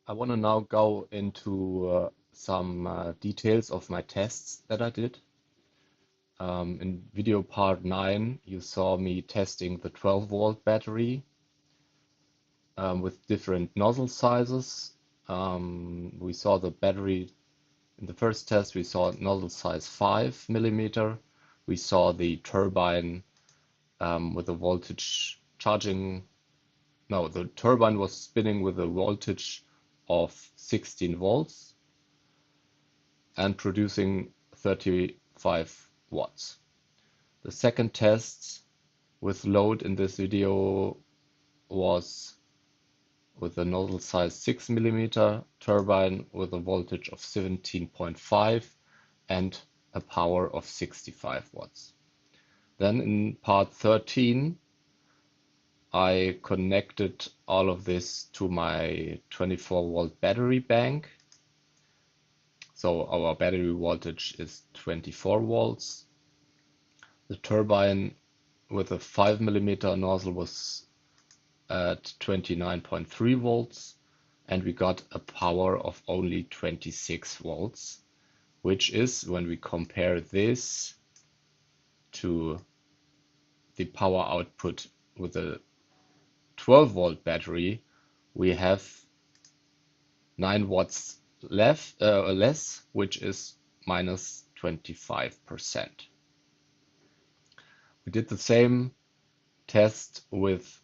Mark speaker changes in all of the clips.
Speaker 1: I want to now go into some details of my tests that I did. In video part 9, you saw me testing the 12-volt battery with different nozzle sizes. We saw the battery in the first test, we saw nozzle size 5 millimeter. We saw the turbine with a voltage charging. No, the turbine was spinning with a voltage of 16 volts and producing 35 watts. The second test with load in this video was with a nozzle size 6 millimeter turbine with a voltage of 17.5 and a power of 65 watts. Then in part 13, I connected all of this to my 24-volt battery bank. So our battery voltage is 24 volts. The turbine with a 5 millimeter nozzle was at 29.3 volts, and we got a power of only 26 volts, which is, when we compare this to the power output with a 12-volt battery, we have 9 watts less, which is minus 25%. We did the same test with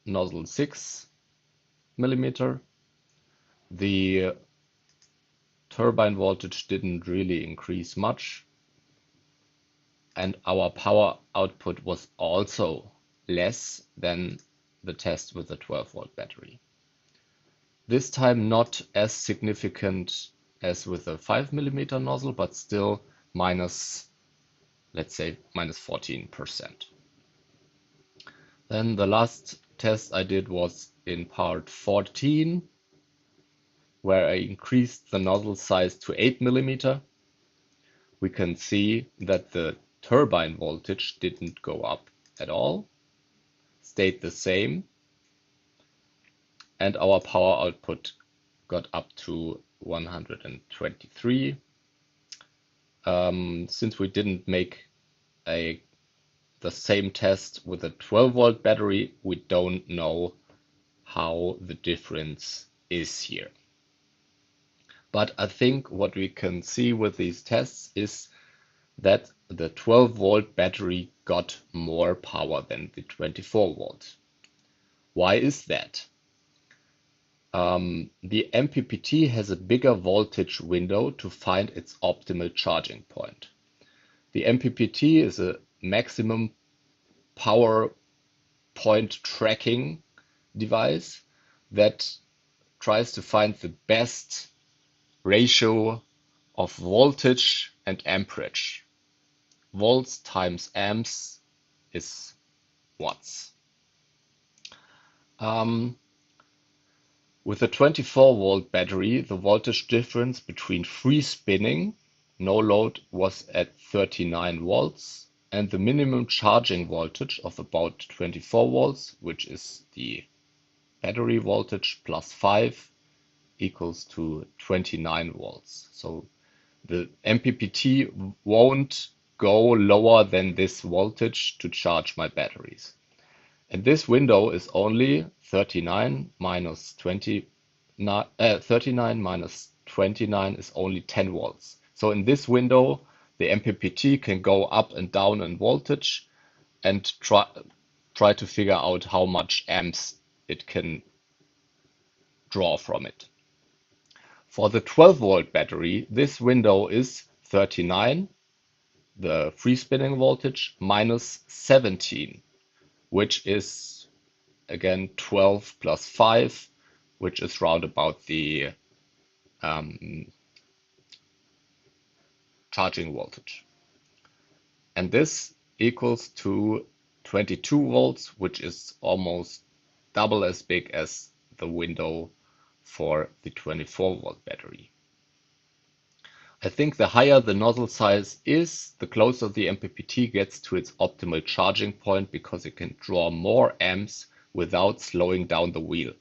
Speaker 1: nozzle 6 millimeter. The turbine voltage didn't really increase much, and our power output was also less than the test with the 12-volt battery. This time not as significant as with the 5 millimeter nozzle, but still minus, let's say, minus 14%. Then the last test I did was in part 14, where I increased the nozzle size to 8 millimeter. We can see that the turbine voltage didn't go up at all, stayed the same, and our power output got up to 123. Since we didn't make the same test with a 12-volt battery, we don't know how the difference is here. But I think what we can see with these tests is that the 12-volt battery got more power than the 24-volt. Why is that? The MPPT has a bigger voltage window to find its optimal charging point. The MPPT is a maximum power point tracking device that tries to find the best ratio of voltage and amperage. Volts times amps is watts. With a 24-volt battery, the voltage difference between free spinning, no load, was at 39 volts, and the minimum charging voltage of about 24 volts, which is the battery voltage plus 5, equals to 29 volts. So the MPPT won't go lower than this voltage to charge my batteries. And this window is only 39 minus 29 is only 10 volts. So in this window, the MPPT can go up and down in voltage and try to figure out how much amps it can draw from it. For the 12-volt battery, this window is 39, the free spinning voltage, minus 17, which is again 12 plus 5, which is round about the charging voltage. And this equals to 22 volts, which is almost double as big as the window for the 24-volt battery. I think the higher the nozzle size is, the closer the MPPT gets to its optimal charging point, because it can draw more amps without slowing down the wheel,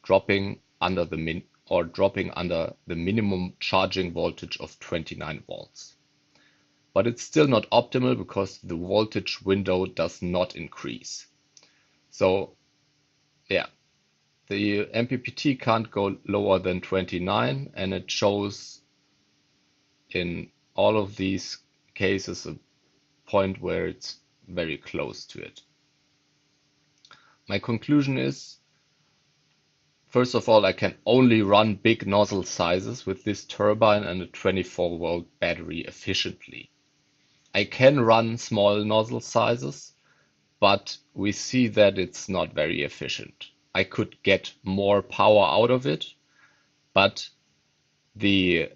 Speaker 1: dropping under the dropping under the minimum charging voltage of 29 volts. But it's still not optimal because the voltage window does not increase. So yeah, the MPPT can't go lower than 29, and it shows in all of these cases a point where it's very close to it. My conclusion is, first of all, I can only run big nozzle sizes with this turbine and a 24-volt battery efficiently. I can run small nozzle sizes, but we see that it's not very efficient. I could get more power out of it, but the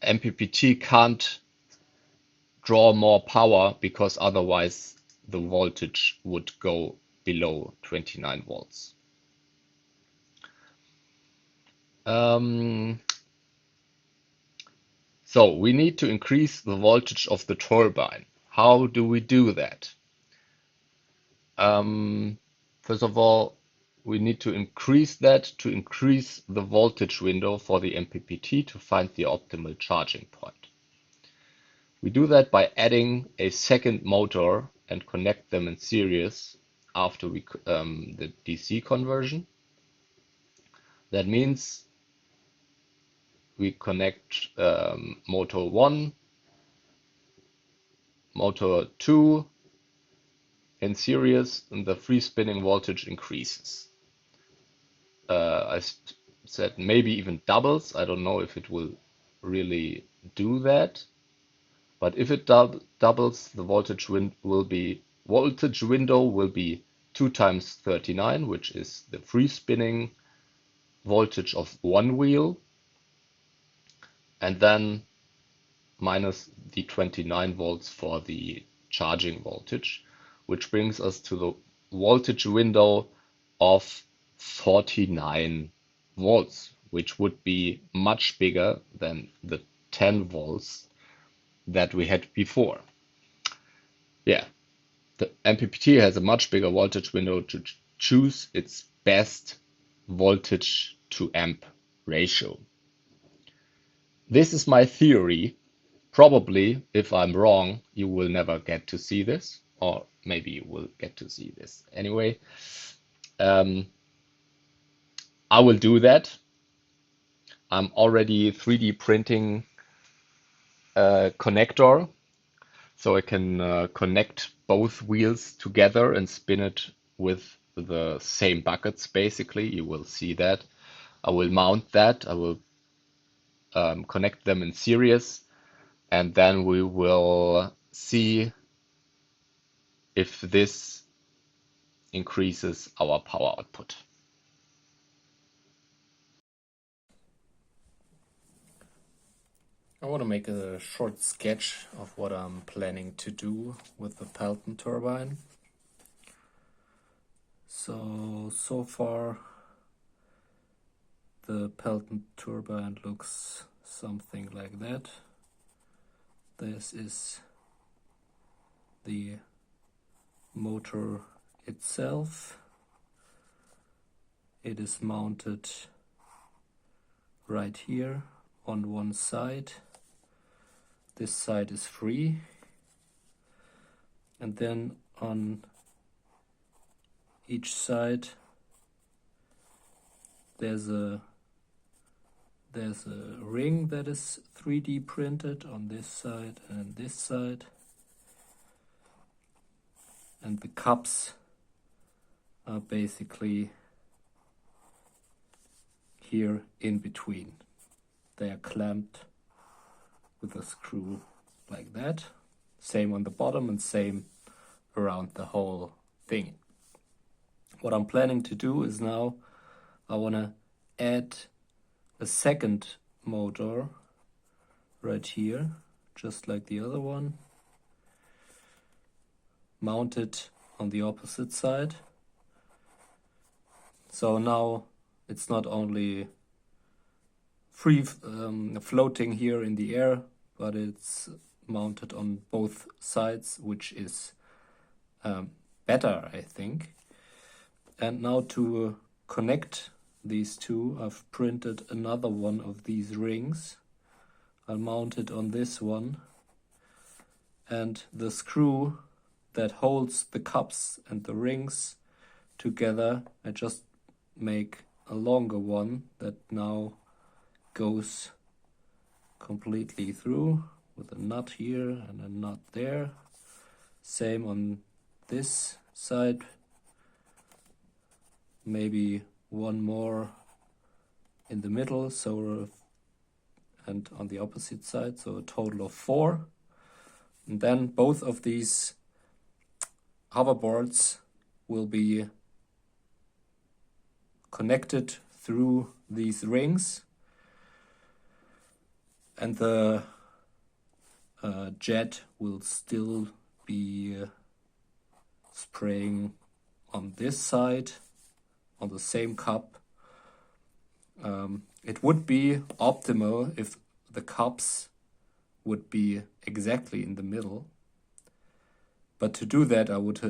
Speaker 1: MPPT can't draw more power because otherwise the voltage would go below 29 volts. So we need to increase the voltage of the turbine. How do we do that? First of all, we need to increase the voltage window for the MPPT to find the optimal charging point. We do that by adding a second motor and connect them in series after the DC conversion. That means we connect motor 1, motor 2 in series, and the free spinning voltage increases. I said maybe even doubles. I don't know if it will really do that, but if it doubles, the voltage window will be 2 times 39, which is the free spinning voltage of one wheel, and then minus the 29 volts for the charging voltage, which brings us to the voltage window of 49 volts, which would be much bigger than the 10 volts that we had before. Yeah, the MPPT has a much bigger voltage window to choose its best voltage to amp ratio. This is my theory. Probably, if I'm wrong, you will never get to see this, or maybe you will get to see this anyway. I will do that. I'm already 3D printing a connector, so I can connect both wheels together and spin it with the same buckets, basically. You will see that. I will mount that. I will connect them in series, and then we will see if this increases our power output. I want to make a short sketch of what I'm planning to do with the Pelton turbine. So far the Pelton turbine looks something like that. This is the motor itself. It is mounted right here on one side. This side is free, and then on each side there's a ring that is 3D printed on this side and this side, and the cups are basically here in between. They are clamped with a screw like that. Same on the bottom and same around the whole thing. What I'm planning to do is now I want to add a second motor right here, just like the other one, mount it on the opposite side. So now it's not only free floating here in the air, but it's mounted on both sides, which is better, I think. And now to connect
Speaker 2: these two, I've printed another one of these rings. I'll mount it on this one, and the screw that holds the cups and the rings together, I just make a longer one that now goes completely through with a nut here and a nut there. Same on this side, maybe one more in the middle, so and on the opposite side, so a total of 4. And then both of these hoverboards will be connected through these rings, and the jet will still be spraying on this side, on the same cup. It would be optimal if the cups would be exactly in the middle, but to do that I would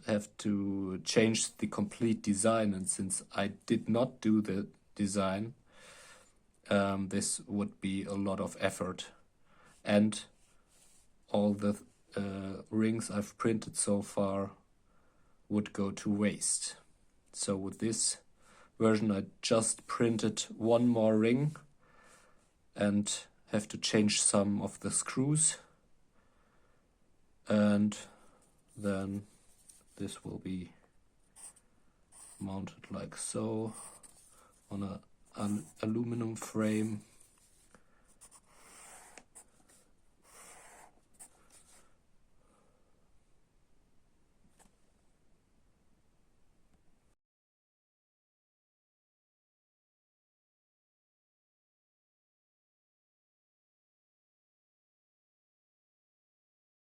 Speaker 2: have to change the complete design, and since I did not do the design, this would be a lot of effort, and all the rings I've printed so far would go to waste. So with this version I just printed one more ring and have to change some of the screws, and then this will be mounted like so on an aluminum frame.